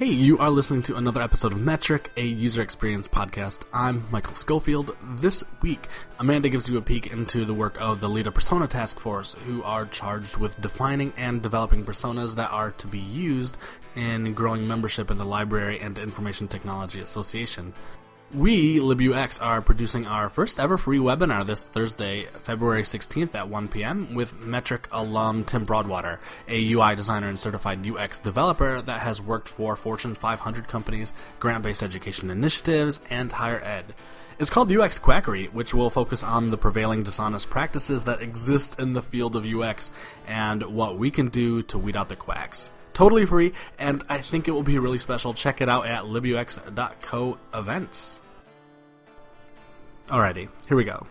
Hey, you are listening to another episode of Metric, a user experience podcast. I'm Michael Schofield. This week, Amanda gives you a peek into the work of the LITA Persona Task Force, who are charged with defining and developing personas that are to be used in growing membership in the Library and Information Technology Association. We, LibUX, are producing our first ever free webinar this Thursday, February 16th at 1 p.m. with Metric alum Tim Broadwater, a UI designer and certified UX developer that has worked for Fortune 500 companies, grant-based education initiatives, and higher ed. It's called UX Quackery, which will focus on the prevailing dishonest practices that exist in the field of UX and what we can do to weed out the quacks. Totally free, and I think it will be really special. Check it out at libux.co events. Alrighty, here we go.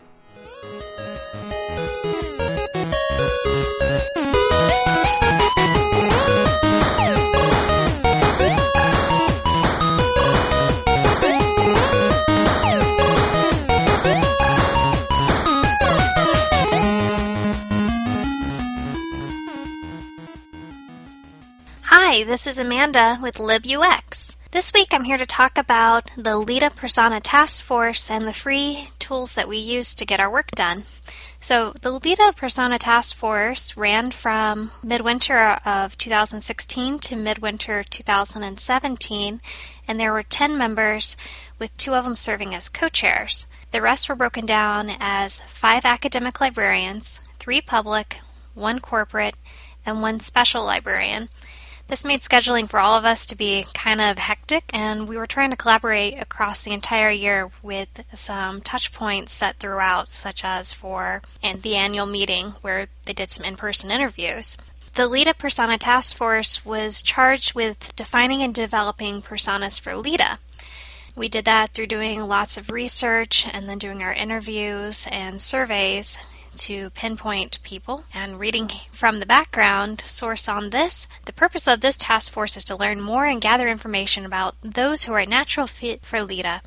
Hi, this is Amanda with LibUX. This week I'm here to talk about the LITA Persona Task Force and the free tools that we use to get our work done. So the LITA Persona Task Force ran from midwinter of 2016 to midwinter 2017, and there were 10 members, with 2 of them serving as co-chairs. The rest were broken down as 5 academic librarians, 3 public, 1 corporate, and 1 special librarian. This made scheduling for all of us to be kind of hectic, and we were trying to collaborate across the entire year with some touch points set throughout, such as for the annual meeting where they did some in-person interviews. The LITA Persona Task Force was charged with defining and developing personas for LITA. We did that through doing lots of research and then doing our interviews and surveys to pinpoint people. And reading from the background source on this, the purpose of this task force is to learn more and gather information about those who are a natural fit for LITA,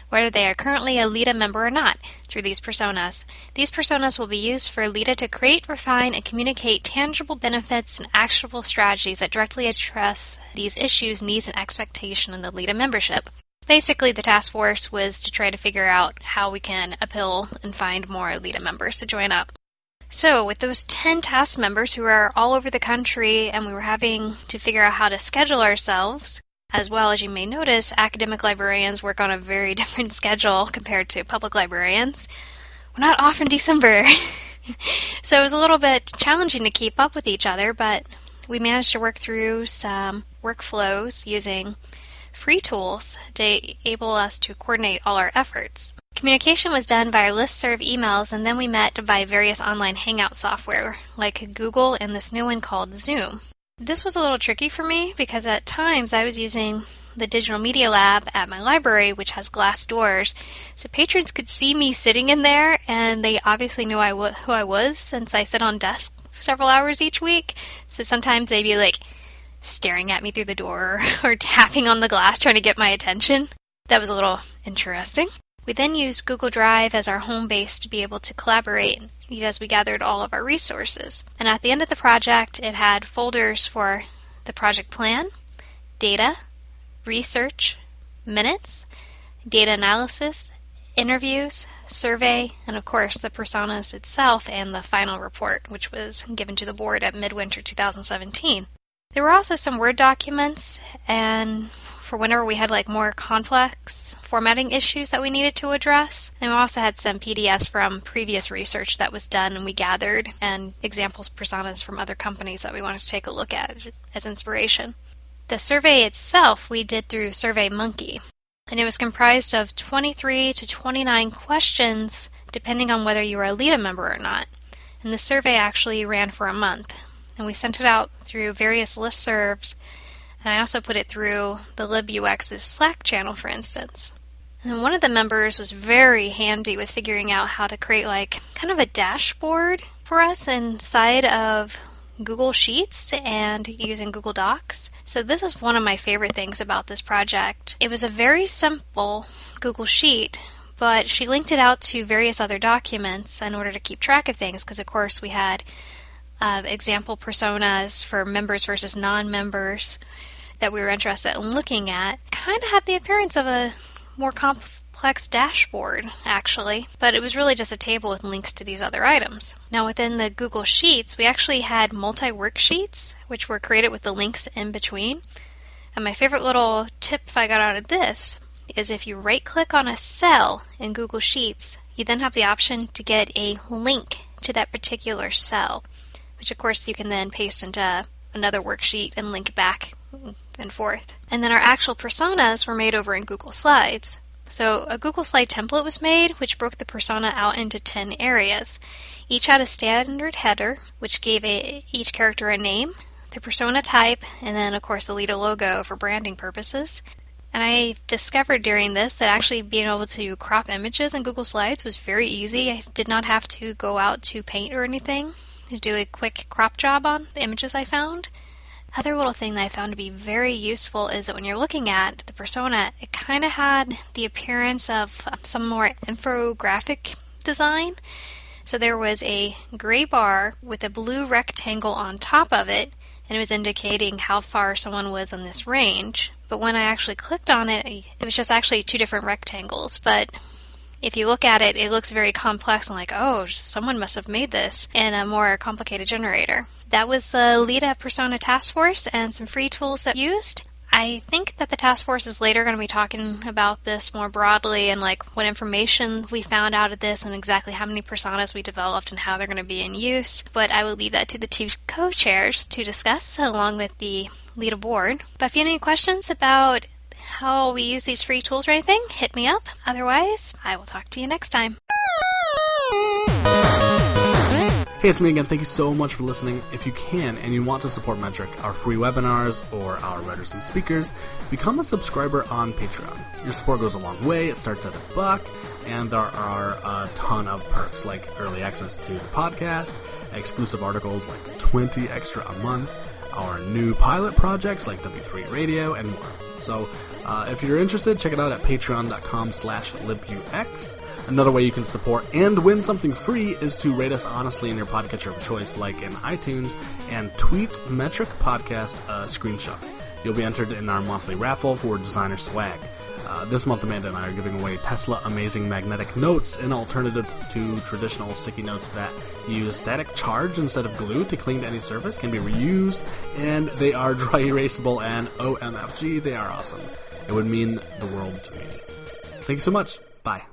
whether they are currently a LITA member or not, through these personas. These personas will be used for LITA to create, refine, and communicate tangible benefits and actionable strategies that directly address these issues, needs, and expectations in the LITA membership. Basically, the task force was to try to figure out how we can appeal and find more LITA members to join up. So, with those 10 task members who are all over the country, and we were having to figure out how to schedule ourselves, as well as you may notice, academic librarians work on a very different schedule compared to public librarians. We're not off in December. So it was a little bit challenging to keep up with each other, but we managed to work through some workflows using free tools to enable us to coordinate all our efforts. Communication was done via listserv emails, and then we met by various online hangout software like Google and this new one called Zoom. This was a little tricky for me because at times I was using the Digital Media Lab at my library, which has glass doors, so patrons could see me sitting in there, and they obviously knew who I was since I sit on desk several hours each week. So sometimes they'd be like staring at me through the door or tapping on the glass trying to get my attention. That was a little interesting. We then used Google Drive as our home base to be able to collaborate as we gathered all of our resources. And at the end of the project, it had folders for the project plan, data, research, minutes, data analysis, interviews, survey, and of course the personas itself and the final report, which was given to the board at midwinter 2017. There were also some Word documents, and for whenever we had more complex formatting issues that we needed to address. And we also had some PDFs from previous research that was done and we gathered, and examples personas from other companies that we wanted to take a look at as inspiration. The survey itself we did through SurveyMonkey, and it was comprised of 23 to 29 questions depending on whether you were a LITA member or not. And the survey actually ran for a month. And we sent it out through various listservs, and I also put it through the LibUX's Slack channel, for instance. And one of the members was very handy with figuring out how to create kind of a dashboard for us inside of Google Sheets and using Google Docs. So this is one of my favorite things about this project. It was a very simple Google Sheet, but she linked it out to various other documents in order to keep track of things, because of course we had example personas for members versus non-members, that we were interested in looking at kind of had the appearance of a more complex dashboard, actually, but it was really just a table with links to these other items. Now, within the Google Sheets, we actually had multi-worksheets, which were created with the links in between. And my favorite little tip I got out of this is if you right-click on a cell in Google Sheets, you then have the option to get a link to that particular cell, which of course you can then paste into another worksheet and link back and forth. And then our actual personas were made over in Google Slides. So a Google Slide template was made, which broke the persona out into 10 areas. Each had a standard header, which gave each character a name, the persona type, and then of course the LITA logo for branding purposes. And I discovered during this that actually being able to crop images in Google Slides was very easy. I did not have to go out to Paint or anything to do a quick crop job on the images I found. Other little thing that I found to be very useful is that when you're looking at the persona, it kind of had the appearance of some more infographic design. So there was a gray bar with a blue rectangle on top of it, and it was indicating how far someone was on this range. But when I actually clicked on it, it was just actually two different rectangles. But if you look at it, it looks very complex and like, oh, someone must have made this in a more complicated generator. That was the LITA Persona Task Force and some free tools that we used. I think that the task force is later going to be talking about this more broadly and like what information we found out of this and exactly how many personas we developed and how they're going to be in use. But I will leave that to the two co-chairs to discuss along with the LITA board. But if you have any questions about how we use these free tools or anything, hit me up. Otherwise, I will talk to you next time. Hey, it's me again. Thank you so much for listening. If you can and you want to support Metric, our free webinars, or our writers and speakers, become a subscriber on Patreon. Your support goes a long way. It starts at $1, and there are a ton of perks like early access to the podcast, exclusive articles like 20 extra a month, our new pilot projects like W3 Radio, and more. So if you're interested, check it out at patreon.com/libux. Another way you can support and win something free is to rate us honestly in your podcatcher of choice, like in iTunes, and tweet Metric Podcast a screenshot. You'll be entered in our monthly raffle for designer swag. This month, Amanda and I are giving away Tesla Amazing Magnetic Notes, an alternative to traditional sticky notes that use static charge instead of glue to cling to any surface, can be reused, and they are dry erasable, and OMFG, they are awesome. It would mean the world to me. Thank you so much. Bye.